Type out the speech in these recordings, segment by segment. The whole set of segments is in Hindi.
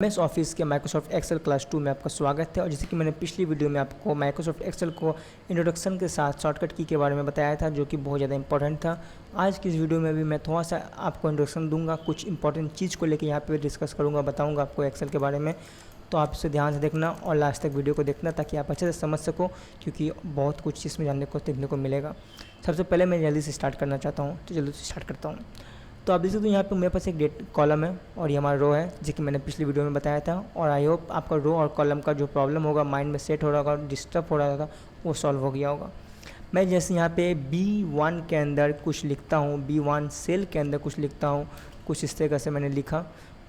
एमएस ऑफिस के माइक्रोसॉफ्ट एक्सेल क्लास 2 में आपका स्वागत है। और जैसे कि मैंने पिछली वीडियो में आपको माइक्रोसॉफ्ट एक्सेल को इंट्रोडक्शन के साथ शॉर्टकट की के बारे में बताया था, जो कि बहुत ज़्यादा इंपॉर्टेंट था। आज की इस वीडियो में भी मैं थोड़ा सा आपको इंट्रोडक्शन दूंगा, कुछ इंपॉर्टेंट चीज़ को लेकर यहाँ पे डिस्कस करूँगा, बताऊँगा आपको एक्सेल के बारे में। तो आप इसे ध्यान से देखना और लास्ट तक वीडियो को देखना ताकि आप अच्छे से समझ सको, क्योंकि बहुत कुछ इसमें जानने को सीखने को मिलेगा। सबसे पहले मैं जल्दी से स्टार्ट करना चाहता हूँ, तो जल्दी से स्टार्ट करता हूँ। तो आप देख सकते हो यहाँ पे मेरे पास एक डेट कॉलम है और ये हमारा रो है, जो कि मैंने पिछली वीडियो में बताया था। और आई होप आपका रो और कॉलम का जो प्रॉब्लम होगा, माइंड में सेट हो रहा होगा, डिस्टर्ब हो रहा था, वो सॉल्व हो गया होगा। मैं जैसे यहाँ पे B1 के अंदर कुछ लिखता हूँ, B1 सेल के अंदर कुछ लिखता हूँ, कुछ इस तरह से मैंने लिखा,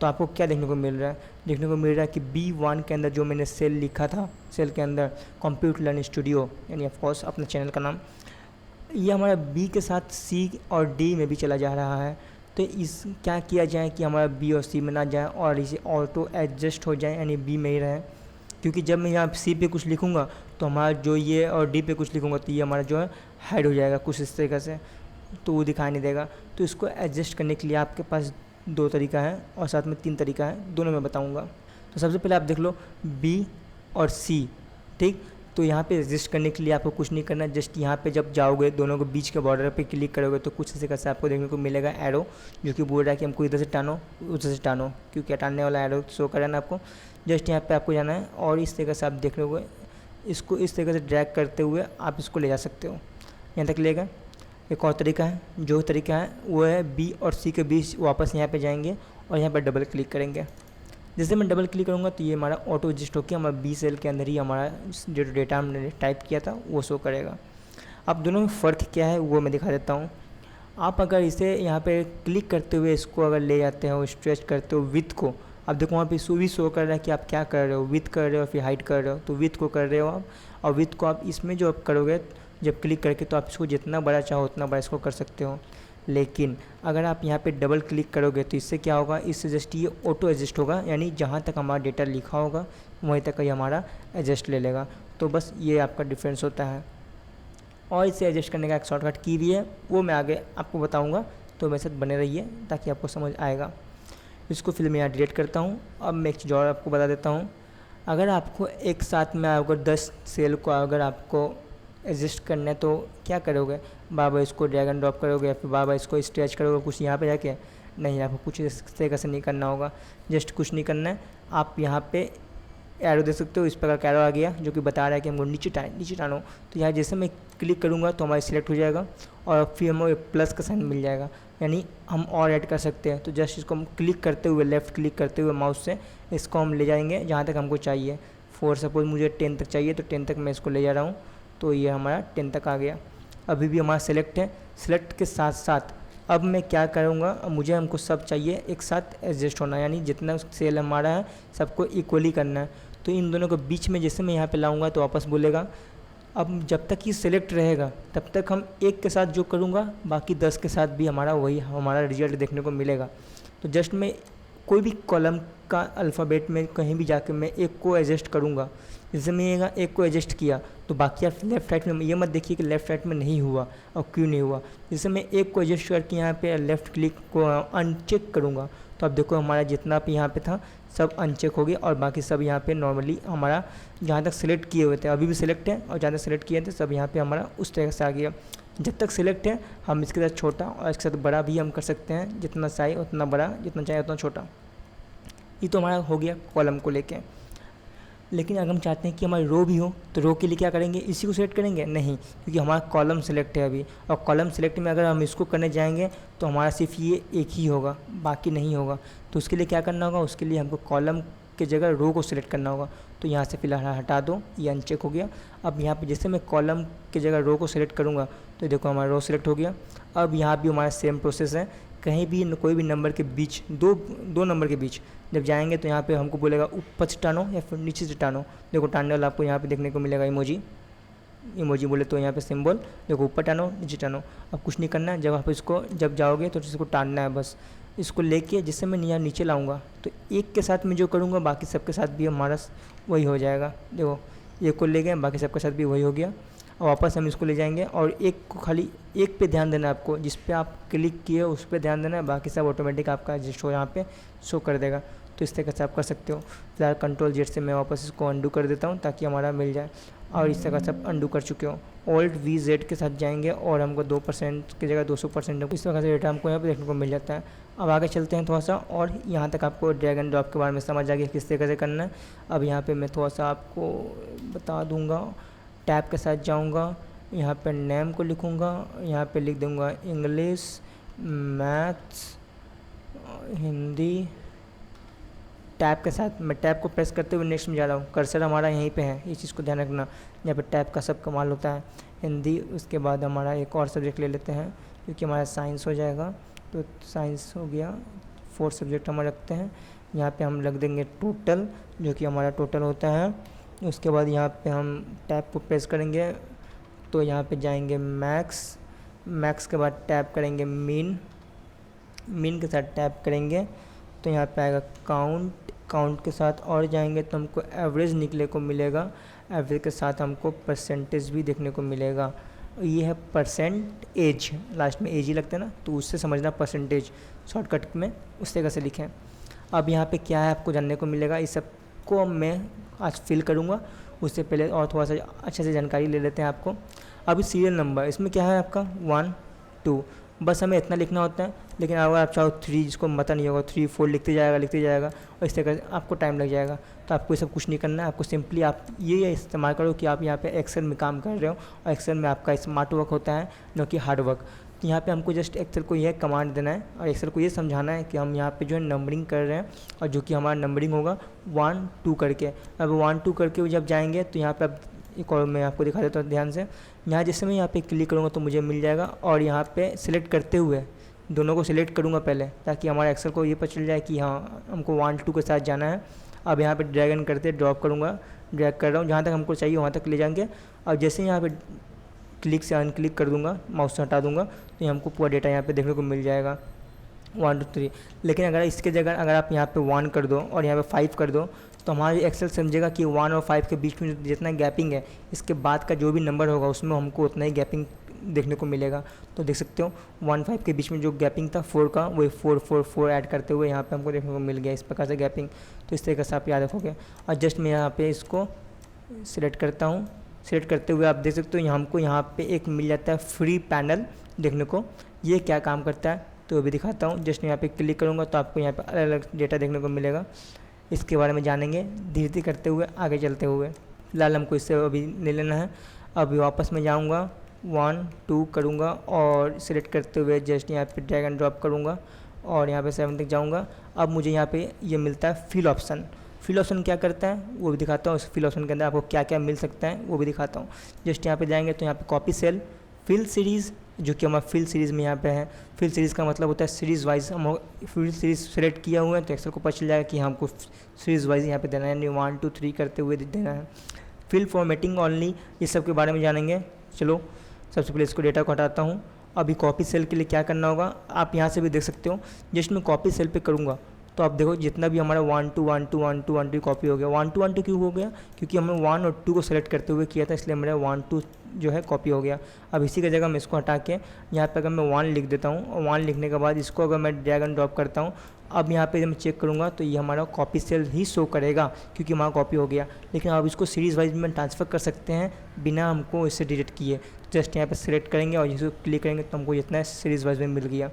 तो आपको क्या देखने को मिल रहा है? देखने को मिल रहा है कि B1 के अंदर जो मैंने सेल लिखा था, सेल के अंदर कंप्यूटर लर्न स्टूडियो, यानी ऑफकोर्स अपने चैनल का नाम, ये हमारा B के साथ C और D में भी चला जा रहा है। तो इस क्या किया जाए कि हमारा B और C में ना जाए और इसे ऑटो एडजस्ट हो जाए, यानी B में ही रहे। क्योंकि जब मैं यहाँ C पे कुछ लिखूँगा तो हमारा जो ये और D पे कुछ लिखूँगा तो ये हमारा जो है हाइड हो जाएगा कुछ इस तरीके से, तो वो दिखाई नहीं देगा। तो इसको एडजस्ट करने के लिए आपके पास दो तरीका है और साथ में तीन तरीका है, दोनों मैं बताऊँगा। तो सबसे पहले आप देख लो B और C, ठीक। तो यहाँ पे एडजस्ट करने के लिए आपको कुछ नहीं करना, जस्ट यहाँ पे जब जाओगे दोनों के बीच के बॉर्डर पे क्लिक करोगे तो कुछ इसी कैसे आपको देखने को मिलेगा एरो, जो कि बोल रहा है कि हमको इधर से टानो उधर से टानो, क्योंकि टानने वाला एरो शो कर रहा है ना आपको। जस्ट यहाँ पे आपको जाना है और इस तरीके से आप देख लोगे, इसको इस तरीके से ड्रैग करते हुए आप इसको ले जा सकते हो, यहाँ तक लेगा। एक और तरीका है, जो तरीका है वो है B और C के बीच वापस यहाँ पे जाएंगे और यहाँ पर डबल क्लिक करेंगे। जैसे मैं डबल क्लिक करूँगा तो ये हमारा ऑटो एडजस्ट होकर हमारा B सेल के अंदर ही हमारा जो डेटा हमने टाइप किया था वो शो करेगा। अब दोनों में फ़र्क क्या है वो मैं दिखा देता हूँ। आप अगर इसे यहाँ पे क्लिक करते हुए इसको अगर ले जाते हो, स्ट्रेच करते हो विथ को, अब देखो वहाँ पे भी शो कर रहा है कि आप क्या कर रहे हो, विथ कर रहे हो फिर हाइट कर रहे हो, तो विथ को कर रहे हो आप। और विथ को आप इसमें जो आप करोगे जब क्लिक करके, तो आप इसको जितना बड़ा चाहो उतना बड़ा इसको कर सकते हो। लेकिन अगर आप यहाँ पे डबल क्लिक करोगे तो इससे क्या होगा, इससे जस्ट ये ऑटो एडजस्ट होगा, यानी जहाँ तक हमारा डेटा लिखा होगा वहीं तक ही हमारा एडजस्ट ले लेगा। तो बस ये आपका डिफरेंस होता है। और इसे एडजस्ट करने का एक शॉर्टकट की भी है, वो मैं आगे आपको बताऊँगा, तो मेरे साथ बने रहिए ताकि आपको समझ आएगा। इसको फिर मैं यहाँ डिलीट करता हूँ। अब मैं एक चीज़ और आपको बता देता हूँ, अगर आपको एक साथ में अगर 10 सेल को अगर आपको एडजस्ट करना है तो क्या करोगे, बार बार इसको ड्रैग एंड ड्रॉप करोगे या फिर बार बार इसको स्ट्रेच करोगे कुछ यहाँ पे जाके? नहीं, आपको कुछ इस तरीके से नहीं करना होगा। जस्ट कुछ नहीं करना है, आप यहाँ पे एरो दे सकते हो, इस प्रकार का एरो आ गया जो कि बता रहा है कि हमको नीचे टानो। तो यहाँ जैसे मैं क्लिक करूँगा तो हमारा सिलेक्ट हो जाएगा और फिर हमें प्लस का साइन मिल जाएगा, यानी हम और ऐड कर सकते हैं। तो जस्ट इसको हम क्लिक करते हुए, लेफ़्ट क्लिक करते हुए माउस से इसको हम ले जाएंगे जहाँ तक हमको चाहिए। फॉर सपोज मुझे 10 तक चाहिए तो 10 तक मैं इसको ले जा रहा हूँ, तो ये हमारा 10 तक आ गया। अभी भी हमारा सेलेक्ट है, सेलेक्ट के साथ साथ अब मैं क्या करूँगा, मुझे हमको सब चाहिए एक साथ एडजस्ट होना, यानी जितना सेल हमारा है सबको इक्वली करना है। तो इन दोनों के बीच में जैसे मैं यहाँ पे लाऊंगा तो वापस बोलेगा। अब जब तक ये सेलेक्ट रहेगा तब तक हम एक के साथ जो करूँगा बाकी 10 के साथ भी हमारा वही हमारा रिजल्ट देखने को मिलेगा। तो जस्ट मैं कोई भी कॉलम का अल्फ़ाबेट में कहीं भी जाके मैं एक को एडजस्ट करूँगा, जैसे मैं एक को एडजस्ट किया तो बाकी आप लेफ्ट राइट में ये मत देखिए कि लेफ्ट राइट में नहीं हुआ और क्यों नहीं हुआ। जैसे मैं एक को एडजस्ट करके यहाँ पे लेफ़्ट क्लिक को अनचेक करूँगा तो अब देखो हमारा जितना भी यहाँ पे था सब अनचेक हो गया और बाकी सब यहाँ पे नॉर्मली हमारा जहाँ तक सेलेक्ट किए हुए थे अभी भी सिलेक्ट है और जहाँ तक सेलेक्ट किए थे सब यहाँ पे हमारा उस तरह से आ गया। जब तक सिलेक्ट है हम इसके साथ छोटा और इसके साथ बड़ा भी हम कर सकते हैं, जितना चाहिए उतना बड़ा, जितना चाहिए उतना छोटा। ये तो हमारा हो गया कॉलम को लेके। लेकिन अगर हम चाहते हैं कि हमारी रो भी हो तो रो के लिए क्या करेंगे, इसी को सिलेक्ट करेंगे? नहीं, क्योंकि हमारा कॉलम सिलेक्ट है अभी, और कॉलम सिलेक्ट में अगर हम इसको करने जाएंगे तो हमारा सिर्फ ये एक ही होगा, बाकी नहीं होगा। तो उसके लिए क्या करना होगा, उसके लिए हमको कॉलम के जगह रो को सिलेक्ट करना होगा। तो यहाँ से फिलहाल हटा दो, ये अनचेक हो गया। अब यहाँ पे जैसे मैं कॉलम के जगह रो को सिलेक्ट करूँगा तो देखो हमारा रो सिलेक्ट हो गया। अब यहाँ भी हमारा सेम प्रोसेस है, कहीं भी कोई भी नंबर के बीच दो नंबर के बीच जब जाएंगे तो यहाँ पे हमको बोलेगा ऊपर से टानो या फिर नीचे से टानो। देखो टानने वाला आपको यहाँ पे देखने को मिलेगा इमोजी बोले तो यहाँ पे सिंबल देखो, ऊपर टानो नीचे टानो। अब कुछ नहीं करना है, जब आप इसको जब जाओगे तो इसको टानना है बस। इसको लेके जिससे मैं यहाँ नीचे लाऊंगा तो एक के साथ मैं जो करूँगा बाकी सबके साथ भी हमारा वही हो जाएगा। देखो एक को ले गए, बाकी सबके साथ भी वही हो गया। और वापस हम इसको ले जाएंगे और एक को खाली एक पे ध्यान देना है आपको, जिस पे आप क्लिक किए उस पे ध्यान देना है, बाकी सब ऑटोमेटिक आपका एडजस्ट हो यहाँ पे शो कर देगा। तो इस तरीके से आप कर सकते हो। फिलहाल Ctrl Z से मैं वापस इसको अंडू कर देता हूँ ताकि हमारा मिल जाए, और इस तरह से आप अंडू कर चुके हो। Alt+V के साथ जाएंगे और हमको 2% की जगह 200% इस तरह से डेटा हमको यहाँ पे देखने को मिल जाता है। अब आगे चलते हैं थोड़ा सा, और यहाँ तक आपको ड्रैग एंड ड्रॉप के बारे में समझ आ गया किस तरीके से करना है। अब यहाँ पे मैं थोड़ा सा आपको बता दूँगा। टैब के साथ जाऊँगा, यहाँ पे नेम को लिखूँगा, यहाँ पे लिख दूँगा इंग्लिश, मैथ्स, हिंदी। टैब के साथ मैं टैब को प्रेस करते हुए नेक्स्ट में जा रहा हूँ। कर्सर हमारा यहीं पे है, इस चीज़ को ध्यान रखना। यहाँ पे टैब का सब कमाल होता है। हिंदी, उसके बाद हमारा एक और सब्जेक्ट ले लेते हैं क्योंकि हमारा साइंस हो जाएगा, तो साइंस हो गया। 4 सब्जेक्ट हम रखते हैं। यहाँ पे हम रख देंगे टोटल, जो कि हमारा टोटल होता है। उसके बाद यहाँ पे हम टैब को प्रेस करेंगे तो यहाँ पे जाएंगे मैक्स, मैक्स के बाद टैब करेंगे मीन, मीन के साथ टैब करेंगे तो यहाँ पे आएगा काउंट, काउंट के साथ और जाएंगे तो हमको एवरेज निकले को मिलेगा। एवरेज के साथ हमको परसेंटेज भी देखने को मिलेगा। ये है परसेंटेज, लास्ट में एज ही लगता है ना, तो उससे समझना परसेंटेज शॉर्टकट में उस तरह से लिखें। अब यहाँ पे क्या है आपको जानने को मिलेगा, इस सब को मैं आज फिल करूँगा। उससे पहले और थोड़ा सा अच्छे से जानकारी ले लेते हैं आपको। अभी सीरियल नंबर, इसमें क्या है आपका 1 2, बस हमें इतना लिखना होता है। लेकिन अगर आप चाहो 3, जिसको पता नहीं होगा 3 4 लिखते जाएगा और इस तरह से आपको टाइम लग जाएगा। तो आपको ये सब कुछ नहीं करना है। आपको सिंपली आप ये इस्तेमाल करो कि आप यहाँ पे एक्सेल में काम कर रहे हो, और एक्सेल में आपका स्मार्ट वर्क होता है न कि हार्ड वर्क। तो यहाँ पे हमको जस्ट एक्सेल को यह कमांड देना है और एक्सेल को ये समझाना है कि हम यहाँ पे जो है नंबरिंग कर रहे हैं, और जो कि हमारा नंबरिंग होगा 1 2 करके। अब 1 2 करके जब जाएंगे तो यहाँ पे अब एक और मैं आपको दिखा देता हूँ ध्यान से। यहाँ जैसे मैं यहाँ पे क्लिक करूँगा तो मुझे मिल जाएगा, और यहाँ पे सिलेक्ट करते हुए दोनों को सिलेक्ट करूँगा पहले, ताकि हमारे एक्सेल को ये पता चल जाए कि हाँ हमको 1 2 के साथ जाना है। अब यहाँ पे ड्रैग एंड करते ड्रॉप करूँगा, ड्रैग कर रहा हूँ जहाँ तक हमको चाहिए वहाँ तक ले जाएंगे। और जैसे यहाँ पे क्लिक से अनक्लिक कर दूँगा, माउस से हटा दूँगा, तो ये हमको पूरा डेटा यहाँ पे देखने को मिल जाएगा 1 2 3। लेकिन अगर इसके जगह अगर आप यहाँ पे 1 कर दो और यहाँ पे 5 कर दो, तो हमारी एक्सेल समझेगा कि 1 और 5 के बीच में जितना गैपिंग है, इसके बाद का जो भी नंबर होगा उसमें हमको उतना ही गैपिंग देखने को मिलेगा। तो देख सकते हो 1 5 के बीच में जो गैपिंग था 4 का, वही 4 4 4 ऐड करते हुए यहाँ पे हमको देखने को मिल गया इस प्रकार से गैपिंग। तो इस तरीके से आप याद रखोगे। और जस्ट मैं यहाँ पे इसको सिलेक्ट करता हूँ। सिलेक्ट करते हुए आप देख सकते हो हमको यहाँ पे एक मिल जाता है फ्री पैनल देखने को। ये क्या काम करता है तो वो भी दिखाता हूँ। जस्ट यहाँ पे क्लिक करूँगा तो आपको यहाँ पे अलग अलग डेटा देखने को मिलेगा। इसके बारे में जानेंगे धीरे धीरे करते हुए आगे चलते हुए। फिलहाल हमको इससे अभी ले लेना है। अभी वापस मैं जाऊँगा 1 2 करूँगा और सिलेक्ट करते हुए जस्ट यहाँ पे ड्रैग एंड ड्रॉप करूँगा और यहाँ पे 7 तक जाऊँगा। अब मुझे यहाँ पे ये मिलता है फिल ऑप्शन। फिल ऑप्शन क्या करता है वो भी दिखाता हूँ। इस फिल ऑप्शन के अंदर आपको क्या क्या मिल सकता है वो भी दिखाता हूँ। जस्ट यहाँ पे जाएंगे तो यहाँ पे कॉपी सेल, फिल सीरीज़, जो कि हमारा फिल सीरीज़ में यहाँ पे है। फिल सीरीज़ का मतलब होता है सीरीज़ वाइज। हम फिल सीरीज़ सेलेक्ट किया हुआ है तो एक्सेल को पता चल जाएगा कि हमको सीरीज़ वाइज यहाँ पे देना है, यानी 1 2 3 करते हुए देना है। फिल फॉर्मेटिंग ओनली, ये सब के बारे में जानेंगे। चलो सबसे पहले इसको डेटा को हटाता हूँ। अभी कॉपी सेल के लिए क्या करना होगा आप यहाँ से भी देख सकते हो। जस्ट मैं कॉपी सेल पे करूँगा तो आप देखो जितना भी हमारा 1 2 1 2 1 2 1 2 कॉपी हो गया। 1 2 1 2 क्यों हो गया? क्योंकि हमने 1 और 2 को सेलेक्ट करते हुए किया था, इसलिए मेरा 1 2 जो है कॉपी हो गया। अब इसी की जगह मैं इसको हटा के यहाँ पे अगर मैं 1 लिख देता हूँ और 1 लिखने के बाद इसको अगर मैं ड्रैग एंड ड्रॉप करता हूँ, अब यहाँ पे जब मैं चेक करूँगा तो ये हमारा कॉपी सेल ही शो करेगा क्योंकि हमारा कॉपी हो गया। लेकिन अब इसको सीरीज़ वाइज में ट्रांसफ़र कर सकते हैं बिना हमको इससे डिलीट किए। जस्ट यहाँ पे सिलेक्ट करेंगे और इसको क्लिक करेंगे तो हमको जितना सीरीज़ वाइज में मिल गया।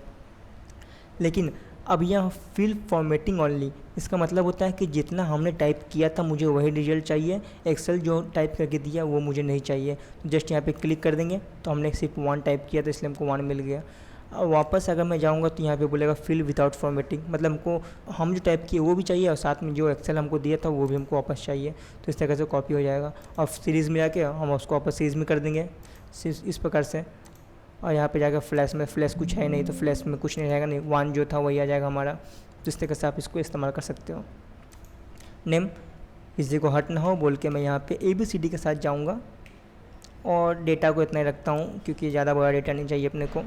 लेकिन अब यह फिल फॉर्मेटिंग ओनली, इसका मतलब होता है कि जितना हमने टाइप किया था मुझे वही रिजल्ट चाहिए। एक्सेल जो टाइप करके दिया वो मुझे नहीं चाहिए। जस्ट यहाँ पे क्लिक कर देंगे तो हमने सिर्फ 1 टाइप किया था इसलिए हमको 1 मिल गया। अब वापस अगर मैं जाऊँगा तो यहाँ पे बोलेगा फिल विदाउट फॉर्मेटिंग, मतलब हमको हम जो टाइप किए वो भी चाहिए और साथ में जो एक्सेल हमको दिया था वो भी हमको वापस चाहिए। तो इस तरह से कॉपी हो जाएगा और सीरीज़ में जाके हम उसको वापस सीरीज़ में कर देंगे इस प्रकार से। और यहाँ पे जाकर फ्लैश में, फ्लैश कुछ है नहीं तो फ्लैश में कुछ नहीं रहेगा, नहीं 1 जो था वही आ जाएगा हमारा। तो इस तरह से आप इसको इस्तेमाल कर सकते हो। नेम किसी को हट ना हो बोल के मैं यहाँ पे ABCD के साथ जाऊँगा और डेटा को इतना ही रखता हूँ क्योंकि ज़्यादा बड़ा डेटा नहीं चाहिए अपने को।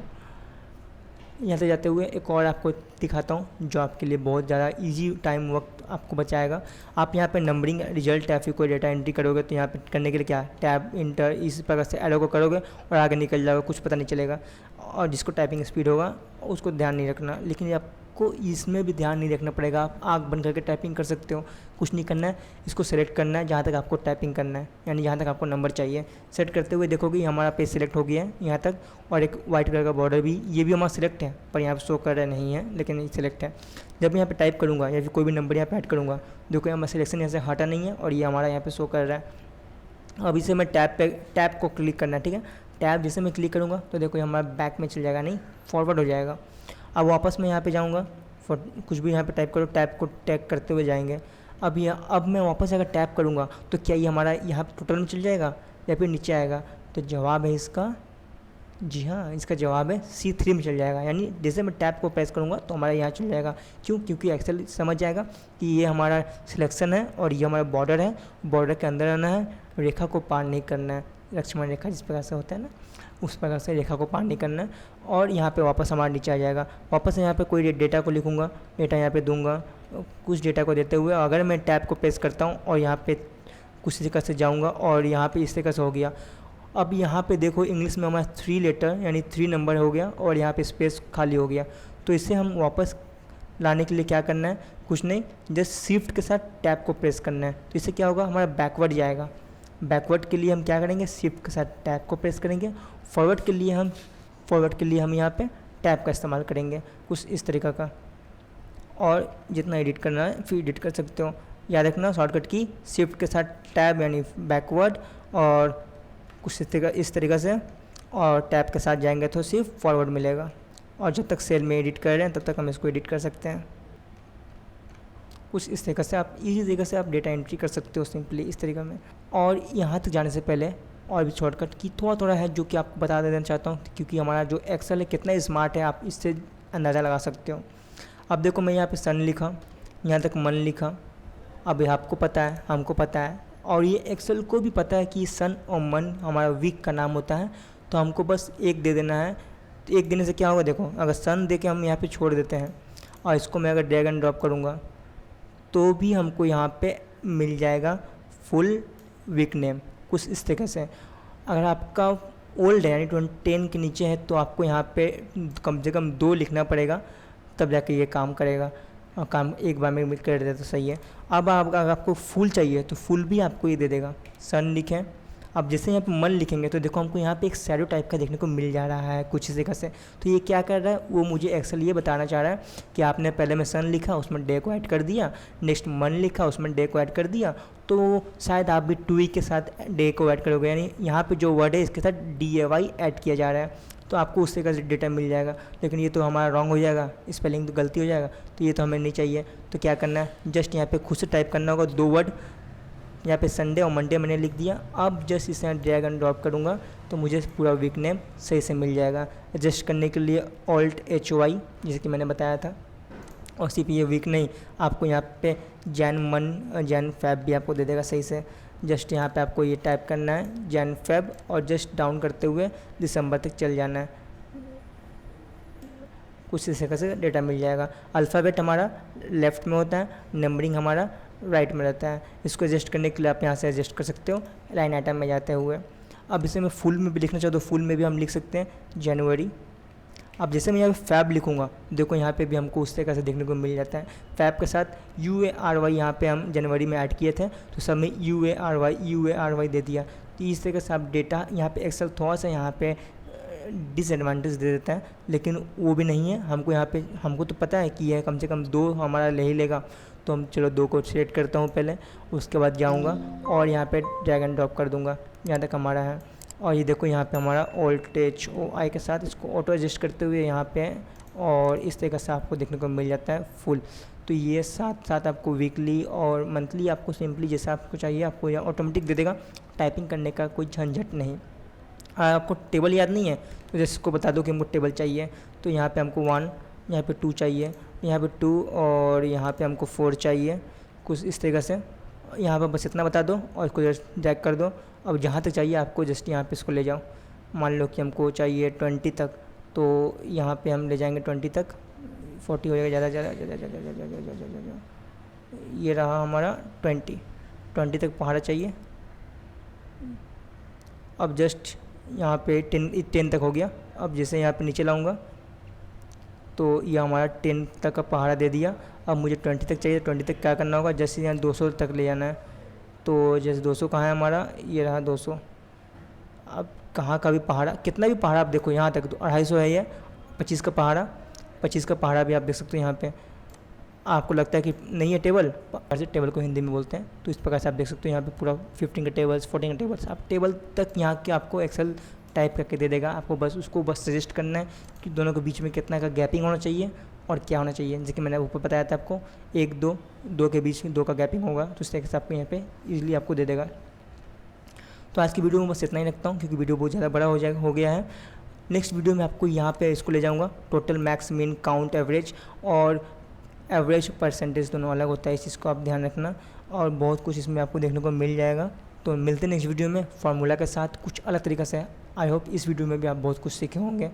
यहाँ से जाते हुए एक और आपको दिखाता हूँ जो आपके लिए बहुत ज़्यादा इजी टाइम वक्त आपको बचाएगा। आप यहाँ पे नंबरिंग रिजल्ट या फिर कोई डेटा एंट्री करोगे तो यहाँ पे करने के लिए क्या टैब इंटर इस प्रकार से एरो को करोगे और आगे निकल जाएगा, कुछ पता नहीं चलेगा। और जिसको टाइपिंग स्पीड होगा उसको ध्यान नहीं रखना। लेकिन आप आपको इसमें भी ध्यान नहीं रखना पड़ेगा, आप आँख बंद करके टाइपिंग कर सकते हो, कुछ नहीं करना है। इसको सेलेक्ट करना है जहाँ तक आपको टाइपिंग करना है, यानी जहाँ तक आपको नंबर चाहिए। सेट करते हुए देखोगे हमारा पेज सेलेक्ट हो गया है यहाँ तक, और एक वाइट कलर का बॉर्डर भी, ये भी हमारा सिलेक्ट है, पर यहाँ पर शो कर रहा नहीं है, लेकिन ये सिलेक्ट है। जब यहाँ पे टाइप करूँगा या फिर कोई भी नंबर यहाँ पे ऐड करूँगा, देखो हमारा सिलेक्शन यहाँ से हटा नहीं है और ये हमारा यहाँ पे शो कर रहा है। अब इसे मैं टैब को क्लिक करना है, ठीक है। टैब जैसे मैं क्लिक करूँगा तो देखो ये हमारा बैक में चल जाएगा, नहीं फॉरवर्ड हो जाएगा। अब वापस मैं यहाँ पे जाऊँगा, कुछ भी यहाँ पे टाइप करो, टैब को टैग करते हुए जाएंगे। अब मैं वापस अगर टैप करूँगा तो क्या ये हमारा यहाँ पे टोटल में चल जाएगा या फिर नीचे आएगा? तो जवाब है इसका, जी हाँ, इसका जवाब है C3 में चल जाएगा। यानी जैसे मैं टैप को प्रेस करूँगा तो हमारा यहाँ चल जाएगा। क्यों? क्योंकि एक्सेल समझ जाएगा कि ये हमारा सिलेक्शन है और ये हमारा बॉर्डर है, बॉर्डर के अंदर आना है, रेखा को पार नहीं करना है, लक्ष्मण रेखा जिस प्रकार से होता है ना, उस प्रकार से रेखा को पार नहीं करना है। और यहाँ पे वापस हमारा नीचे आ जाएगा। वापस यहाँ पे कोई डेटा को लिखूँगा, डेटा यहाँ पे दूंगा, कुछ डेटा को देते हुए अगर मैं टैप को प्रेस करता हूँ और यहाँ पे कुछ तरीके से जाऊँगा और यहाँ पे इस तरीके से हो गया। अब यहाँ पे देखो इंग्लिश में हमारा 3 लेटर यानी 3 नंबर हो गया और यहाँ पे स्पेस खाली हो गया। तो इसे हम वापस लाने के लिए क्या करना है? कुछ नहीं, जस्ट शिफ्ट के साथ टैप को प्रेस करना है। तो इससे क्या होगा? हमारा बैकवर्ड जाएगा। बैकवर्ड के लिए हम क्या करेंगे? शिफ्ट के साथ टैप को प्रेस करेंगे। फॉरवर्ड के लिए हम यहाँ पे टैप का इस्तेमाल करेंगे, कुछ इस तरीक़ा का। और जितना एडिट करना है फिर एडिट कर सकते हो। याद रखना शॉर्टकट की शिफ्ट के साथ टैब यानी बैकवर्ड, और कुछ इस तरीक़ा से, और टैप के साथ जाएंगे तो सिर्फ फॉरवर्ड मिलेगा। और जब तक सेल में एडिट कर रहे हैं तब तक हम इसको एडिट कर सकते हैं। कुछ इस तरीक़े से आप इजी तरीके से आप डेटा एंट्री कर सकते हो सिंपली इस तरीक़े में। और यहाँ तक जाने से पहले और भी शॉर्टकट की थोड़ा है जो कि आपको बता देना चाहता हूँ, क्योंकि हमारा जो एक्सेल है कितना स्मार्ट है आप इससे अंदाज़ा लगा सकते हो। अब देखो मैं यहाँ पे सन लिखा, यहाँ तक मन लिखा। अब आपको पता है, हमको पता है, और ये एक्सेल को भी पता है कि सन और मन हमारा वीक का नाम होता है। तो हमको बस एक दे देना है। तो एक देने से क्या होगा? देखो अगर सन दे के हम यहाँ पे छोड़ देते हैं और इसको मैं अगर ड्रैग एंड ड्रॉप करूँगा तो भी हमको यहाँ पे मिल जाएगा फुल वीक नेम, कुछ इस तरीके से। अगर आपका ओल्ड है यानी 10 के नीचे है तो आपको यहाँ पे कम से कम 2 लिखना पड़ेगा, तब जाके ये काम करेगा। और काम एक बार में कर देता तो सही है। अब अगर आपको फुल चाहिए तो फुल भी आपको ये दे देगा। सन लिखें, अब जैसे यहाँ पे मन लिखेंगे तो देखो हमको यहाँ पे एक शैडो टाइप का देखने को मिल जा रहा है कुछ इस तरीके से। तो ये क्या कर रहा है? वो मुझे एक्सेल ये बताना चाह रहा है कि आपने पहले में सन लिखा, उसमें डे को ऐड कर दिया, नेक्स्ट मन लिखा, उसमें डे को ऐड कर दिया, तो शायद आप भी 2 के साथ डे को ऐड करोगे। यानी यहाँ पे जो वर्ड है इसके साथ DAY ऐड किया जा रहा है, तो आपको उस तरीके से डेटा मिल जाएगा। लेकिन ये तो हमारा रॉन्ग हो जाएगा, स्पेलिंग तो गलती हो जाएगा, तो ये तो हमें नहीं चाहिए। तो क्या करना है? जस्ट यहाँ पे खुद से टाइप करना होगा 2 वर्ड। यहाँ पे संडे और मंडे मैंने लिख दिया। अब जस्ट इसे ड्रैग एंड ड्रॉप करूँगा तो मुझे पूरा वीक नेम सही से मिल जाएगा। एडजस्ट करने के लिए Alt+HY जैसे कि मैंने बताया था। और सिर्फ ये वीक नहीं, आपको यहाँ पे जैन फेब भी आपको दे देगा सही से। जस्ट यहाँ पे आपको ये टाइप करना है जैन फेब, और जस्ट डाउन करते हुए दिसंबर तक चल जाना है। कुछ इस तरह से डेटा मिल जाएगा। अल्फ़ाबेट हमारा लेफ़्ट में होता है, नंबरिंग हमारा राइट में रहता है। इसको एडजस्ट करने के लिए आप यहाँ से एडजस्ट कर सकते हो लाइन आइटम में जाते हुए। अब इसे मैं फुल में भी लिखना चाहूँ तो फुल में भी हम लिख सकते हैं जनवरी। अब जैसे मैं यहाँ पे फैब लिखूँगा, देखो यहाँ पे भी हमको उस तरह से देखने को मिल जाता है। फैब के साथ UARY यहाँ पे हम जनवरी में ऐड किए थे तो सब में UARY दे दिया। तो इस तरह से आप डेटा यहाँ पे एक्सेल थोड़ा सा यहाँ पे डिसएडवांटेज दे देता है, लेकिन वो भी नहीं है। हमको तो पता है कि यह कम से कम 2 हमारा ले ही लेगा। तो हम चलो 2 को सेलेक्ट करता हूँ पहले, उसके बाद जाऊँगा और यहाँ पे ड्रैग एंड ड्रॉप कर दूँगा, यहाँ तक हमारा है। और ये देखो यहाँ पे हमारा Alt+HOI के साथ इसको ऑटो एडजस्ट करते हुए यहाँ पे, और इस तरीके से आपको देखने को मिल जाता है फुल। तो ये साथ आपको वीकली और मंथली आपको सिंपली जैसा आपको चाहिए आपको यह ऑटोमेटिक दे देगा। टाइपिंग करने का कोई झंझट नहीं। आपको टेबल याद नहीं है तो जैसे इसको बता दो कि हमको टेबल चाहिए, तो यहाँ पे हमको 1, यहाँ पे 2 चाहिए, यहाँ पे 2, और यहाँ पे हमको 4 चाहिए, कुछ इस तरीके से। यहाँ पे बस इतना बता दो और इसको जस्ट ड्रैग कर दो। अब जहाँ तक चाहिए आपको जस्ट यहाँ पे इसको ले जाओ। मान लो कि हमको चाहिए 20 तक, तो यहाँ पे हम ले जाएंगे 20 तक। 40 हो जाएगा ज़्यादा। ये रहा हमारा 20 तक पहुँचना चाहिए। अब जस्ट यहाँ पे 10 तक हो गया। अब जैसे यहाँ पे नीचे लाऊंगा तो ये हमारा 10 तक का पहाड़ा दे दिया। अब मुझे 20 तक चाहिए। 20 तक क्या करना होगा, जैसे यहाँ 200 तक ले जाना है। तो जैसे 200 कहाँ है हमारा, ये रहा 200। अब कहाँ का भी पहाड़ा, कितना भी पहाड़ा आप देखो यहाँ तक तो 250 है ये। 25 का पहाड़ा, 25 का पहाड़ा भी आप देख सकते हो यहाँ पे। आपको लगता है कि नहीं है टेबल, ऐसे टेबल को हिंदी में बोलते हैं, तो इस प्रकार से आप देख सकते हो यहाँ पे पूरा 15 के टेबल्स, 14 के टेबल्स। आप टेबल तक यहाँ के आपको एक्सेल टाइप करके दे देगा। आपको बस उसको बस सजेस्ट करना है कि दोनों के बीच में कितना का गैपिंग होना चाहिए और क्या होना चाहिए। जैसे कि मैंने ऊपर बताया था आपको 1 2 2 के बीच में 2 का गैपिंग होगा, तो इस तरीके से आपको यहाँ पे ईजिली आपको दे देगा। तो आज की वीडियो में बस इतना ही रखता हूँ, क्योंकि वीडियो बहुत ज़्यादा बड़ा हो गया है। नेक्स्ट वीडियो में आपको यहाँ पे इसको ले जाऊँगा, total, max, mean, count, average, और एवरेज परसेंटेज दोनों अलग होता है, इस चीज़ को आप ध्यान रखना। और बहुत कुछ इसमें आपको देखने को मिल जाएगा। तो मिलते हैं नेक्स्ट वीडियो में फार्मूला के साथ कुछ अलग तरीक़े से। आई होप इस वीडियो में भी आप बहुत कुछ सीखे होंगे।